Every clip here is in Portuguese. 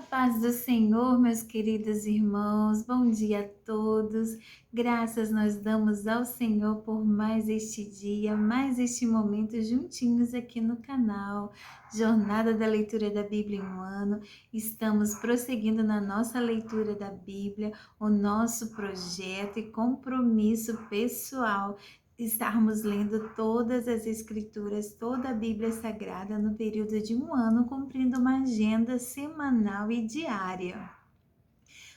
A paz do Senhor, meus queridos irmãos, bom dia a todos. Graças nós damos ao Senhor por mais este dia, mais este momento juntinhos aqui no canal Jornada da Leitura da Bíblia em um Ano. Estamos prosseguindo na nossa leitura da Bíblia, o nosso projeto e compromisso pessoal estarmos lendo todas as escrituras, toda a Bíblia Sagrada no período de um ano, cumprindo uma agenda semanal e diária.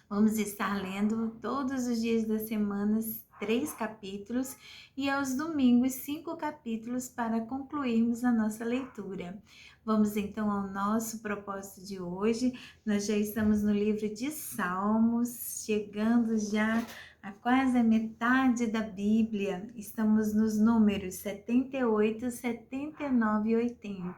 Vamos estar lendo todos os dias da semana 3 capítulos e aos domingos 5 capítulos para concluirmos a nossa leitura. Vamos então ao nosso propósito de hoje. Nós já estamos no livro de Salmos, chegando já a quase a metade da Bíblia. Estamos nos números 78, 79 e 80.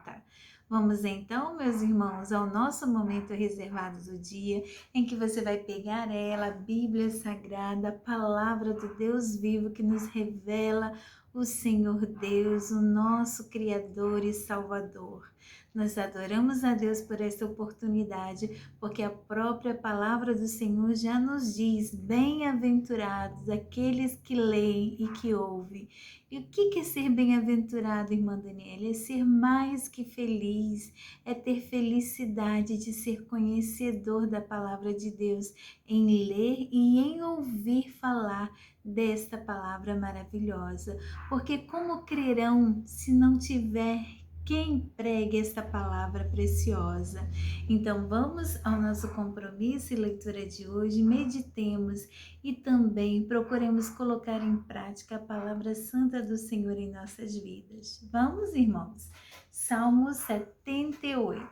Vamos então, meus irmãos, ao nosso momento reservado do dia, em que você vai pegar ela, a Bíblia Sagrada, a palavra do Deus vivo que nos revela o Senhor Deus, o nosso Criador e Salvador. Nós adoramos a Deus por esta oportunidade, porque a própria palavra do Senhor já nos diz: bem-aventurados aqueles que leem e que ouvem. E o que é ser bem-aventurado, irmã Daniela? É ser mais que feliz, é ter felicidade de ser conhecedor da palavra de Deus, em ler e em ouvir falar desta palavra maravilhosa. Porque como crerão se não tiver quem pregue esta palavra preciosa? Então vamos ao nosso compromisso e leitura de hoje, meditemos e também procuremos colocar em prática a palavra santa do Senhor em nossas vidas. Vamos, irmãos? Salmo 78.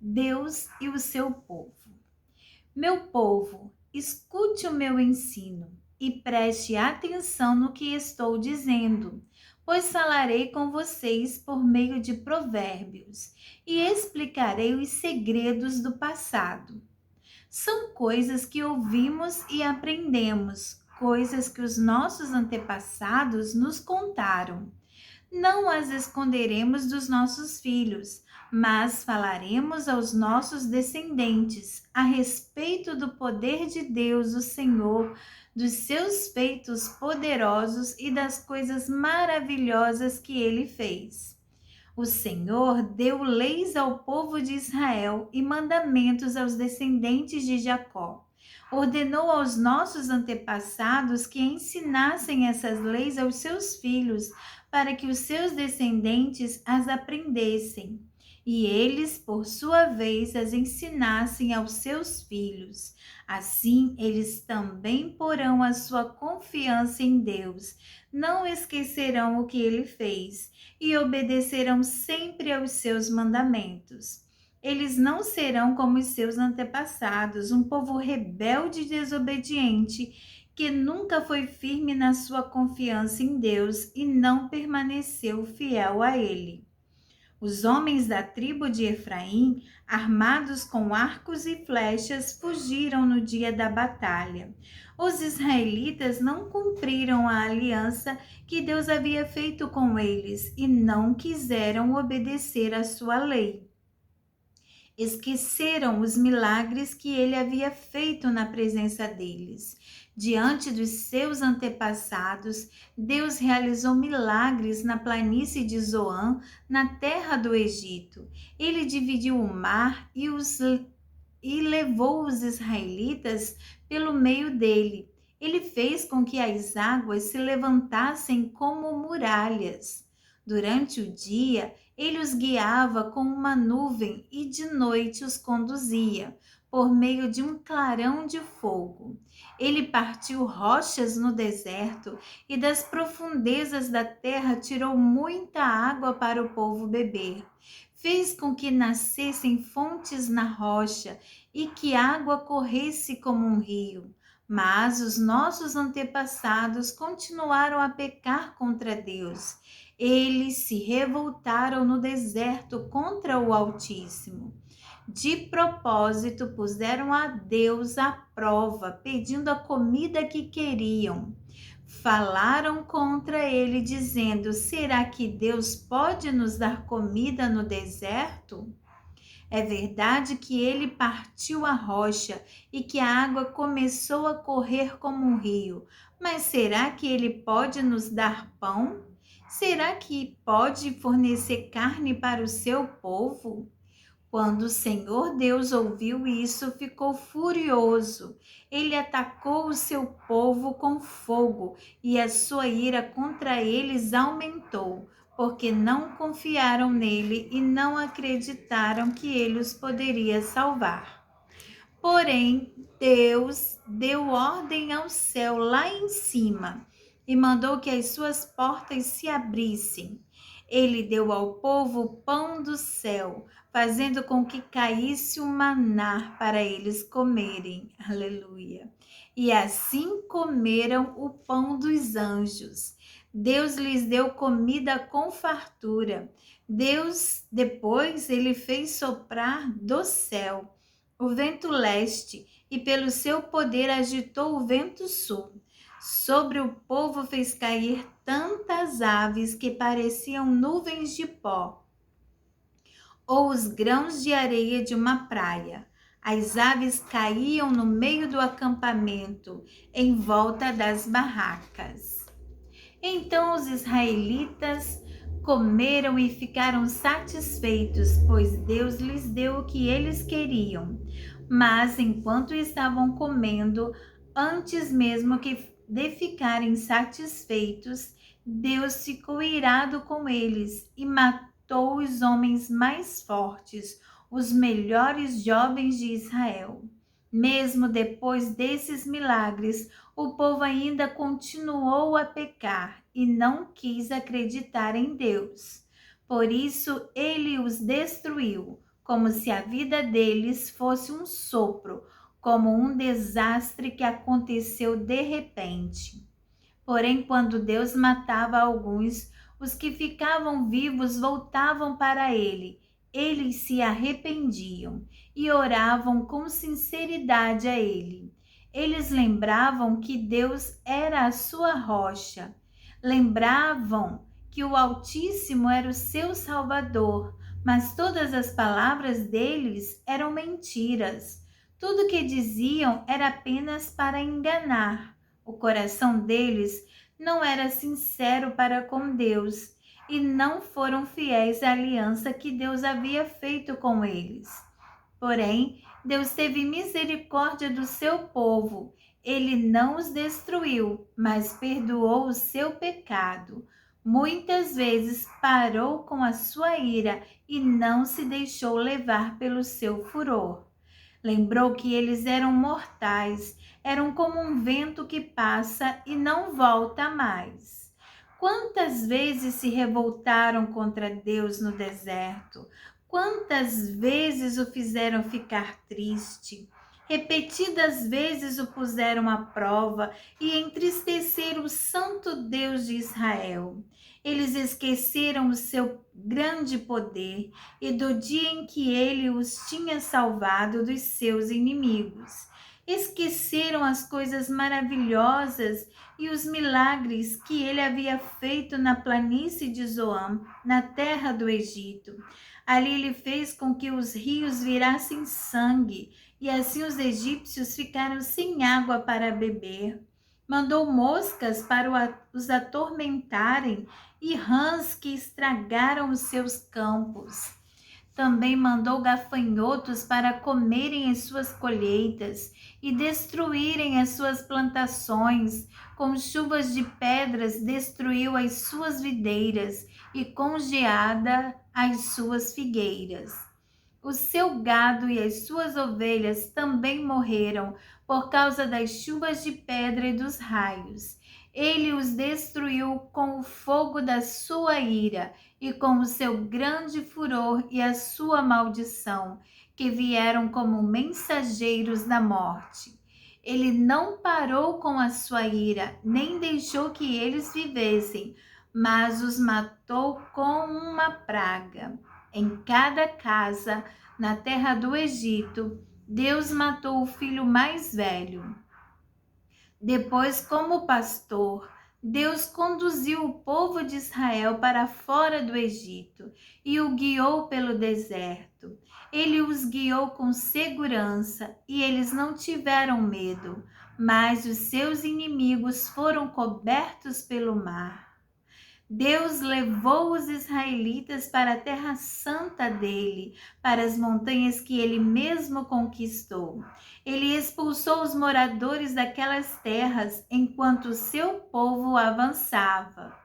Deus e o seu povo. Meu povo, escute o meu ensino e preste atenção no que estou dizendo, pois falarei com vocês por meio de provérbios e explicarei os segredos do passado. São coisas que ouvimos e aprendemos, coisas que os nossos antepassados nos contaram. Não as esconderemos dos nossos filhos, mas falaremos aos nossos descendentes a respeito do poder de Deus, o Senhor, dos seus feitos poderosos e das coisas maravilhosas que ele fez. O Senhor deu leis ao povo de Israel e mandamentos aos descendentes de Jacó. Ordenou aos nossos antepassados que ensinassem essas leis aos seus filhos, para que os seus descendentes as aprendessem, e eles, por sua vez, as ensinassem aos seus filhos. Assim, eles também porão a sua confiança em Deus, não esquecerão o que ele fez e obedecerão sempre aos seus mandamentos. Eles não serão como os seus antepassados, um povo rebelde e desobediente, que nunca foi firme na sua confiança em Deus e não permaneceu fiel a ele. Os homens da tribo de Efraim, armados com arcos e flechas, fugiram no dia da batalha. Os israelitas não cumpriram a aliança que Deus havia feito com eles e não quiseram obedecer à sua lei. Esqueceram os milagres que ele havia feito na presença deles. Diante dos seus antepassados, Deus realizou milagres na planície de Zoan, na terra do Egito. Ele dividiu o mar e levou os israelitas pelo meio dele. Ele fez com que as águas se levantassem como muralhas. Durante o dia, ele os guiava com uma nuvem e de noite os conduzia por meio de um clarão de fogo. Ele partiu rochas no deserto e das profundezas da terra tirou muita água para o povo beber. Fez com que nascessem fontes na rocha e que a água corresse como um rio. Mas os nossos antepassados continuaram a pecar contra Deus. Eles se revoltaram no deserto contra o Altíssimo. De propósito, puseram a Deus à prova, pedindo a comida que queriam. Falaram contra ele, dizendo: será que Deus pode nos dar comida no deserto? É verdade que ele partiu a rocha e que a água começou a correr como um rio, mas será que ele pode nos dar pão? Será que pode fornecer carne para o seu povo? Quando o Senhor Deus ouviu isso, ficou furioso. Ele atacou o seu povo com fogo e a sua ira contra eles aumentou, porque não confiaram nele e não acreditaram que ele os poderia salvar. Porém, Deus deu ordem ao céu lá em cima e mandou que as suas portas se abrissem. Ele deu ao povo o pão do céu, fazendo com que caísse o maná para eles comerem. Aleluia. E assim comeram o pão dos anjos. Deus lhes deu comida com fartura. Depois, ele fez soprar do céu o vento leste, e pelo seu poder agitou o vento sul. Sobre o povo fez cair tantas aves que pareciam nuvens de pó, ou os grãos de areia de uma praia. As aves caíam no meio do acampamento, em volta das barracas. Então os israelitas comeram e ficaram satisfeitos, pois Deus lhes deu o que eles queriam. Mas enquanto estavam comendo, antes mesmo de ficarem satisfeitos, Deus ficou irado com eles e matou os homens mais fortes, os melhores jovens de Israel. Mesmo depois desses milagres, o povo ainda continuou a pecar e não quis acreditar em Deus. Por isso, ele os destruiu, como se a vida deles fosse um sopro, como um desastre que aconteceu de repente. Porém, quando Deus matava alguns, os que ficavam vivos voltavam para ele. Eles se arrependiam e oravam com sinceridade a ele. Eles lembravam que Deus era a sua rocha. Lembravam que o Altíssimo era o seu Salvador, mas todas as palavras deles eram mentiras. Tudo que diziam era apenas para enganar. O coração deles não era sincero para com Deus e não foram fiéis à aliança que Deus havia feito com eles. Porém, Deus teve misericórdia do seu povo. Ele não os destruiu, mas perdoou o seu pecado. Muitas vezes parou com a sua ira e não se deixou levar pelo seu furor. Lembrou que eles eram mortais, eram como um vento que passa e não volta mais. Quantas vezes se revoltaram contra Deus no deserto? Quantas vezes o fizeram ficar triste? Repetidas vezes o puseram à prova e entristeceram o santo Deus de Israel. Eles esqueceram o seu grande poder e do dia em que ele os tinha salvado dos seus inimigos. Esqueceram as coisas maravilhosas e os milagres que ele havia feito na planície de Zoan, na terra do Egito. Ali ele fez com que os rios virassem sangue, e assim os egípcios ficaram sem água para beber. Mandou moscas para os atormentarem e rãs que estragaram os seus campos. Também mandou gafanhotos para comerem as suas colheitas e destruírem as suas plantações. Com chuvas de pedras destruiu as suas videiras e com geada as suas figueiras. O seu gado e as suas ovelhas também morreram por causa das chuvas de pedra e dos raios. Ele os destruiu com o fogo da sua ira e com o seu grande furor e a sua maldição, que vieram como mensageiros da morte. Ele não parou com a sua ira, nem deixou que eles vivessem, mas os matou com uma praga. Em cada casa, na terra do Egito, Deus matou o filho mais velho. Depois, como pastor, Deus conduziu o povo de Israel para fora do Egito e o guiou pelo deserto. Ele os guiou com segurança e eles não tiveram medo, mas os seus inimigos foram cobertos pelo mar. Deus levou os israelitas para a terra santa dele, para as montanhas que ele mesmo conquistou. Ele expulsou os moradores daquelas terras enquanto o seu povo avançava.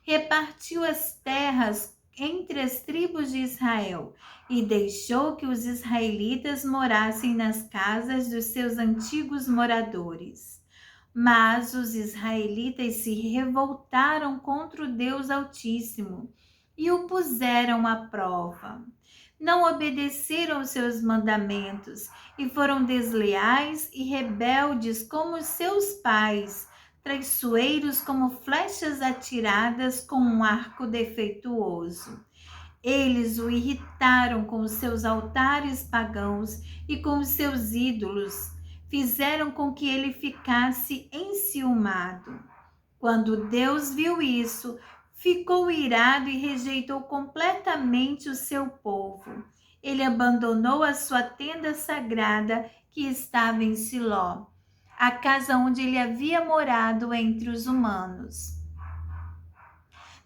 Repartiu as terras entre as tribos de Israel e deixou que os israelitas morassem nas casas dos seus antigos moradores. Mas os israelitas se revoltaram contra o Deus Altíssimo e o puseram à prova. Não obedeceram aos seus mandamentos e foram desleais e rebeldes como seus pais, traiçoeiros como flechas atiradas com um arco defeituoso. Eles o irritaram com os seus altares pagãos e com os seus ídolos. Fizeram com que ele ficasse enciumado. Quando Deus viu isso, ficou irado e rejeitou completamente o seu povo. Ele abandonou a sua tenda sagrada que estava em Siló, a casa onde ele havia morado entre os humanos.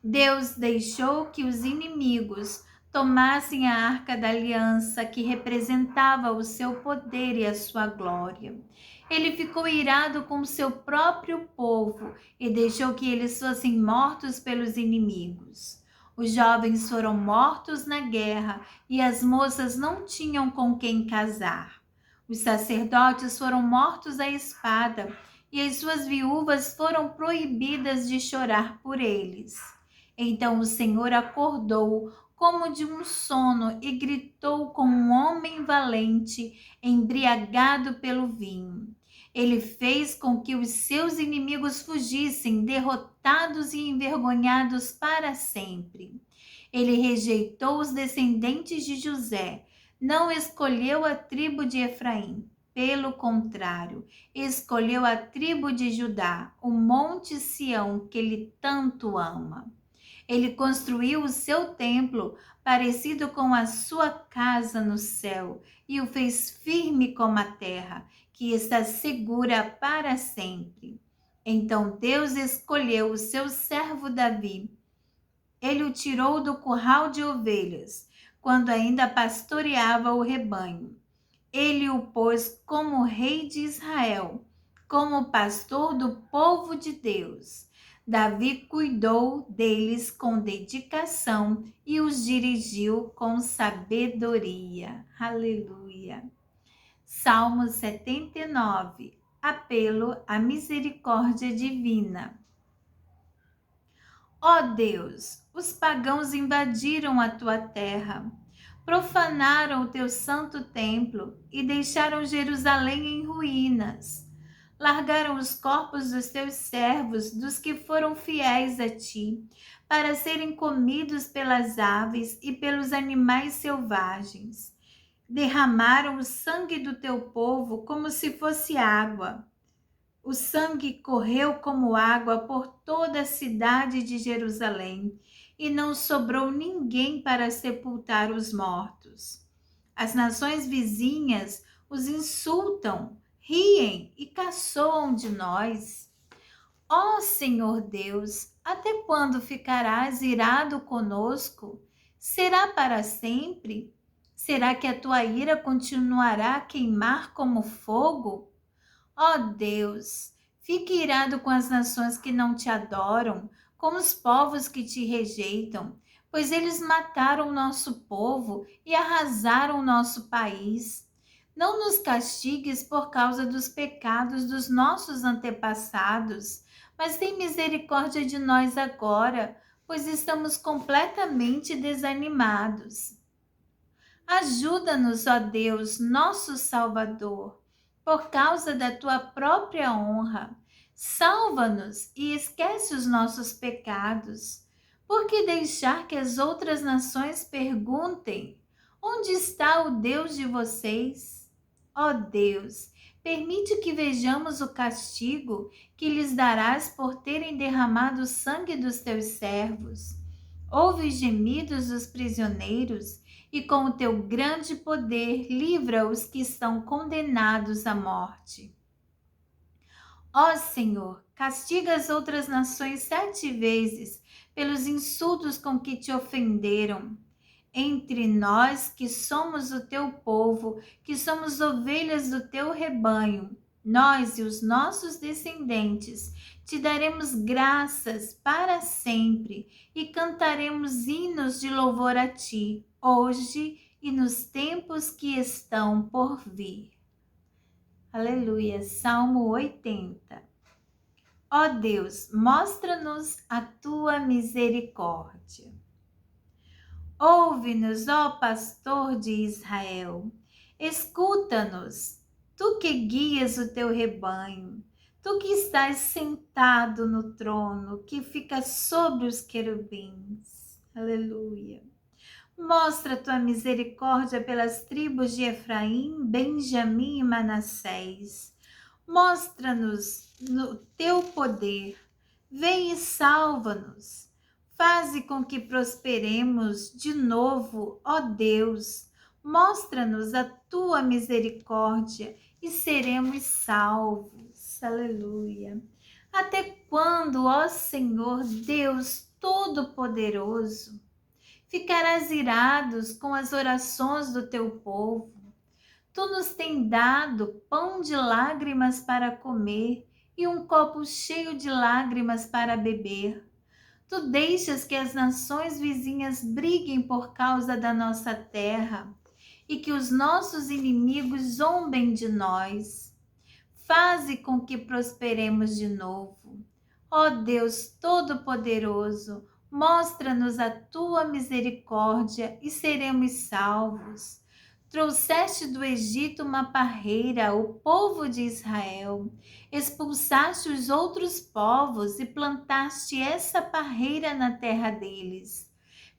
Deus deixou que os inimigos tomassem a arca da aliança que representava o seu poder e a sua glória. Ele ficou irado com o seu próprio povo e deixou que eles fossem mortos pelos inimigos. Os jovens foram mortos na guerra e as moças não tinham com quem casar. Os sacerdotes foram mortos à espada e as suas viúvas foram proibidas de chorar por eles. Então o Senhor acordou como de um sono e gritou como um homem valente, embriagado pelo vinho. Ele fez com que os seus inimigos fugissem, derrotados e envergonhados para sempre. Ele rejeitou os descendentes de José, não escolheu a tribo de Efraim. Pelo contrário, escolheu a tribo de Judá, o monte Sião que ele tanto ama. Ele construiu o seu templo, parecido com a sua casa no céu, e o fez firme como a terra, que está segura para sempre. Então Deus escolheu o seu servo Davi. Ele o tirou do curral de ovelhas, quando ainda pastoreava o rebanho. Ele o pôs como rei de Israel, como pastor do povo de Deus. Davi cuidou deles com dedicação e os dirigiu com sabedoria. Aleluia. Salmo 79. Apelo à misericórdia divina. Ó Deus, os pagãos invadiram a tua terra, profanaram o teu santo templo e deixaram Jerusalém em ruínas. Largaram os corpos dos teus servos, dos que foram fiéis a ti, para serem comidos pelas aves e pelos animais selvagens. Derramaram o sangue do teu povo como se fosse água. O sangue correu como água por toda a cidade de Jerusalém, e não sobrou ninguém para sepultar os mortos. As nações vizinhas os insultam, riem e caçoam de nós. Ó Senhor Deus, até quando ficarás irado conosco? Será para sempre? Será que a tua ira continuará a queimar como fogo? Ó Deus, fique irado com as nações que não te adoram, com os povos que te rejeitam, pois eles mataram o nosso povo e arrasaram o nosso país. Não nos castigues por causa dos pecados dos nossos antepassados, mas tem misericórdia de nós agora, pois estamos completamente desanimados. Ajuda-nos, ó Deus, nosso Salvador, por causa da tua própria honra. Salva-nos e esquece os nossos pecados. Por que deixar que as outras nações perguntem: onde está o Deus de vocês? Ó Deus, permite que vejamos o castigo que lhes darás por terem derramado o sangue dos teus servos. Ouve os gemidos dos prisioneiros e com o teu grande poder livra os que estão condenados à morte. Ó Senhor, castiga as outras nações 7 vezes pelos insultos com que te ofenderam. Entre nós que somos o teu povo, que somos ovelhas do teu rebanho, nós e os nossos descendentes, te daremos graças para sempre e cantaremos hinos de louvor a ti, hoje e nos tempos que estão por vir. Aleluia. Salmo 80. Ó Deus, mostra-nos a tua misericórdia. Ouve-nos, ó pastor de Israel. Escuta-nos, tu que guias o teu rebanho, tu que estás sentado no trono, que fica sobre os querubins. Aleluia. Mostra tua misericórdia pelas tribos de Efraim, Benjamim e Manassés. Mostra-nos no teu poder. Vem e salva-nos. Faze com que prosperemos de novo, ó Deus. Mostra-nos a tua misericórdia e seremos salvos. Aleluia. Até quando, ó Senhor Deus Todo-Poderoso, ficarás irados com as orações do teu povo? Tu nos tem dado pão de lágrimas para comer e um copo cheio de lágrimas para beber. Tu deixas que as nações vizinhas briguem por causa da nossa terra e que os nossos inimigos zombem de nós. Faze com que prosperemos de novo. Ó Deus Todo-Poderoso, mostra-nos a tua misericórdia e seremos salvos. Trouxeste do Egito uma parreira, o povo de Israel. Expulsaste os outros povos e plantaste essa parreira na terra deles.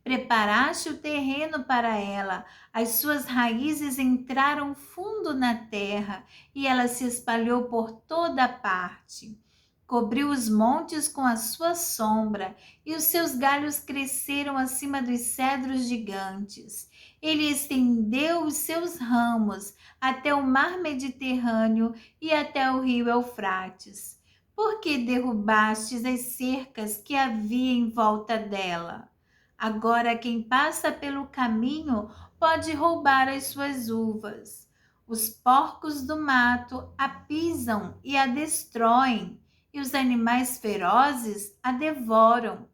Preparaste o terreno para ela, as suas raízes entraram fundo na terra e ela se espalhou por toda parte. Cobriu os montes com a sua sombra e os seus galhos cresceram acima dos cedros gigantes. Ele estendeu os seus ramos até o mar Mediterrâneo e até o rio Eufrates. Por que derrubastes as cercas que havia em volta dela? Agora quem passa pelo caminho pode roubar as suas uvas. Os porcos do mato a pisam e a destroem, e os animais ferozes a devoram.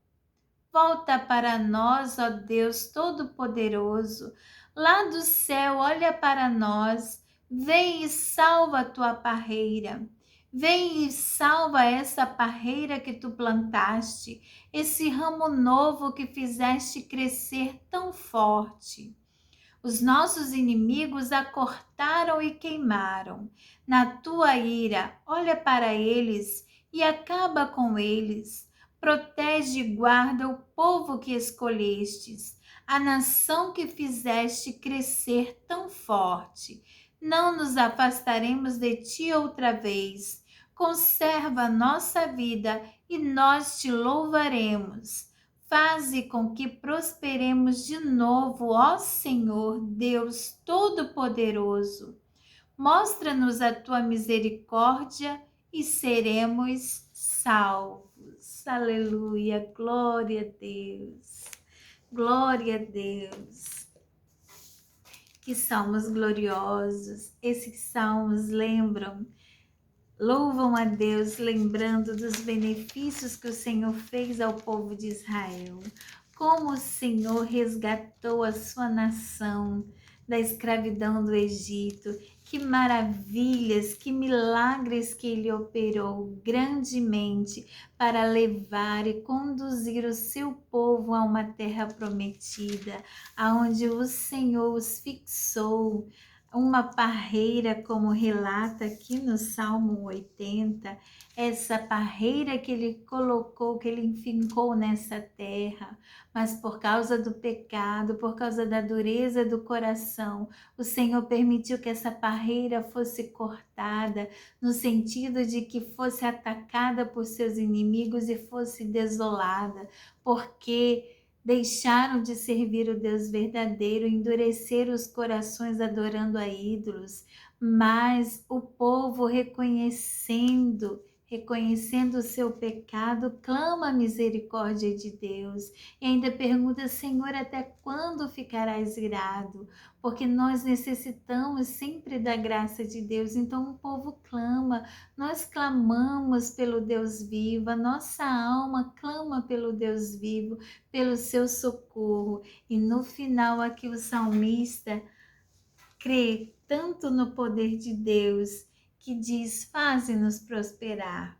Volta para nós, ó Deus Todo-Poderoso. Lá do céu, olha para nós. Vem e salva a tua parreira. Vem e salva essa parreira que tu plantaste, esse ramo novo que fizeste crescer tão forte. Os nossos inimigos a cortaram e queimaram. Na tua ira, olha para eles e acaba com eles. Protege e guarda o povo que escolhestes, a nação que fizeste crescer tão forte. Não nos afastaremos de ti outra vez. Conserva a nossa vida e nós te louvaremos. Faze com que prosperemos de novo, ó Senhor, Deus Todo-Poderoso. Mostra-nos a tua misericórdia e seremos salvos. Aleluia, glória a Deus, glória a Deus. Que salmos gloriosos, esses salmos louvam a Deus, lembrando dos benefícios que o Senhor fez ao povo de Israel. Como o Senhor resgatou a sua nação da escravidão do Egito. Que maravilhas, que milagres que Ele operou grandemente para levar e conduzir o seu povo a uma terra prometida, aonde o Senhor os fixou. uma parreira, como relata aqui no Salmo 80, essa parreira que ele colocou, que ele enfincou nessa terra, mas por causa do pecado, por causa da dureza do coração, o Senhor permitiu que essa parreira fosse cortada, no sentido de que fosse atacada por seus inimigos e fosse desolada, porque deixaram de servir o Deus verdadeiro, endureceram os corações adorando a ídolos, mas o povo reconhecendo o seu pecado, clama a misericórdia de Deus e ainda pergunta: Senhor, até quando ficarás irado? Porque nós necessitamos sempre da graça de Deus, então o povo clama, nós clamamos pelo Deus vivo, a nossa alma clama pelo Deus vivo, pelo seu socorro. E no final aqui o salmista crê tanto no poder de Deus que diz: faze-nos prosperar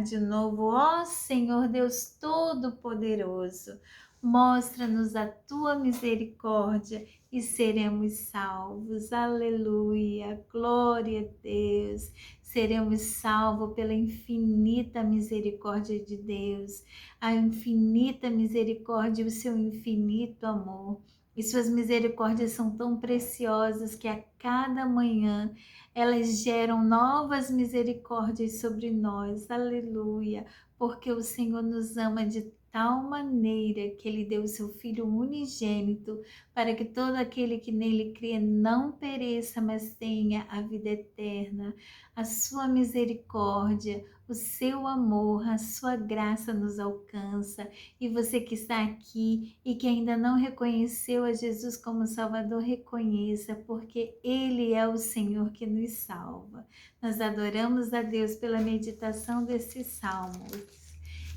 de novo, ó Senhor Deus Todo-Poderoso. Mostra-nos a tua misericórdia e seremos salvos. Aleluia, glória a Deus. Seremos salvos pela infinita misericórdia de Deus, a infinita misericórdia e o seu infinito amor. E suas misericórdias são tão preciosas que a cada manhã elas geram novas misericórdias sobre nós. Aleluia! Porque o Senhor nos ama de tal maneira que Ele deu o seu Filho unigênito para que todo aquele que nele crê não pereça, mas tenha a vida eterna. A sua misericórdia, o seu amor, a sua graça nos alcança. E você que está aqui e que ainda não reconheceu a Jesus como Salvador, reconheça, porque Ele é o Senhor que nos salva. Nós adoramos a Deus pela meditação desses salmos.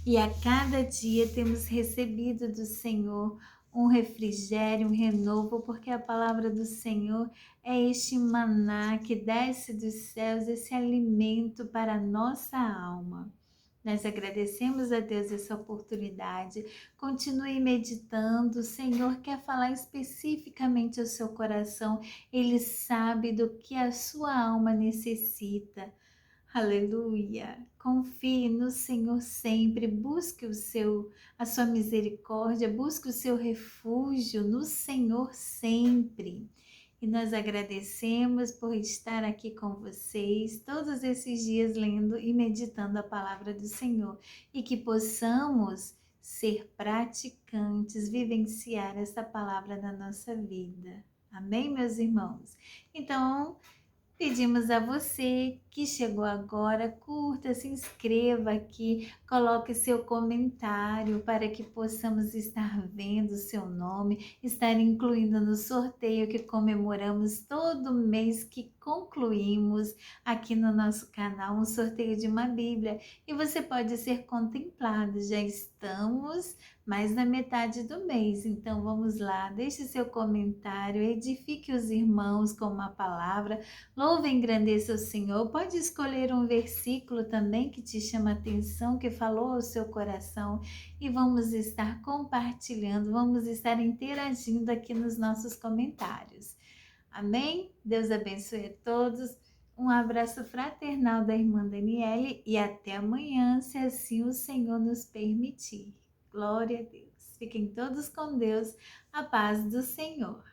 E a cada dia temos recebido do Senhor um refrigério, um renovo, porque a palavra do Senhor é este maná que desce dos céus, esse alimento para a nossa alma. Nós agradecemos a Deus essa oportunidade. Continue meditando. O Senhor quer falar especificamente ao seu coração. Ele sabe do que a sua alma necessita. Aleluia. Confie no Senhor sempre. Busque a sua misericórdia. Busque o seu refúgio no Senhor sempre. E nós agradecemos por estar aqui com vocês todos esses dias lendo e meditando a palavra do Senhor e que possamos ser praticantes, vivenciar essa palavra na nossa vida. Amém, meus irmãos? Então, pedimos a você que chegou agora, curta, se inscreva aqui, coloque seu comentário para que possamos estar vendo o seu nome, estar incluindo no sorteio que comemoramos todo mês que concluímos aqui no nosso canal, um sorteio de uma Bíblia. E você pode ser contemplado, já estamos mais da metade do mês, então vamos lá, deixe seu comentário, edifique os irmãos com uma palavra. Louve e engrandeça o Senhor. Pode escolher um versículo também que te chama a atenção, que falou ao seu coração, e vamos estar compartilhando, vamos estar interagindo aqui nos nossos comentários. Amém? Deus abençoe a todos. Um abraço fraternal da irmã Daniele e até amanhã, se assim o Senhor nos permitir. Glória a Deus. Fiquem todos com Deus. A paz do Senhor.